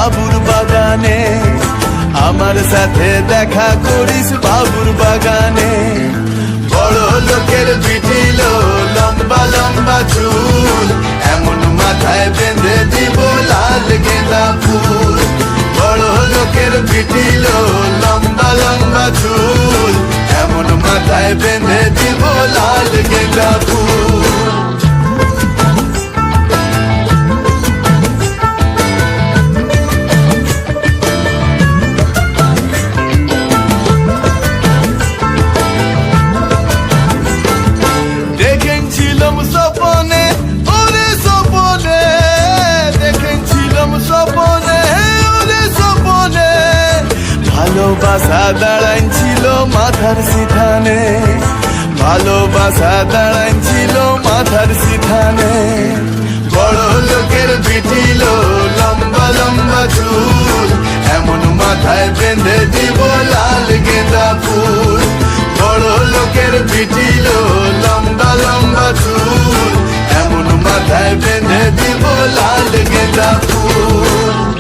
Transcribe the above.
বাবুর বাগানে, আমার সাথে দেখা করিস বাবুর বাগানে। বড় লোকের পিটিল লম্বা লম্বা চুল, এমন মাথায় বেঁধে দিব লাল গেঁদা ফুল। বড় লোকের পিটিল লম্বা লম্বা চুল, এমন মাথায় বেঁধে দিব লাল গেঁদা ফুল। দেখেছিলাম স্বপনে, ওরে স্বপনে, দেখেছিলাম স্বপনে, ওরে স্বপনে, ভালোবাসা দাঁড়াইছিল মাথার সিথানে, ভালোবাসা দাঁড়াইছিল মাথার সিথানে। বড় লোকের পিটিল লম্বা লম্বা চুল, এমন মাথায় বেঁধে দিব লাল গেঁদা ফুল। বড় লোকের পিটিল লম্বা লম্বা চুল, এমন মাথায় বেঁধে দিব লাল গেঁদা ফুল।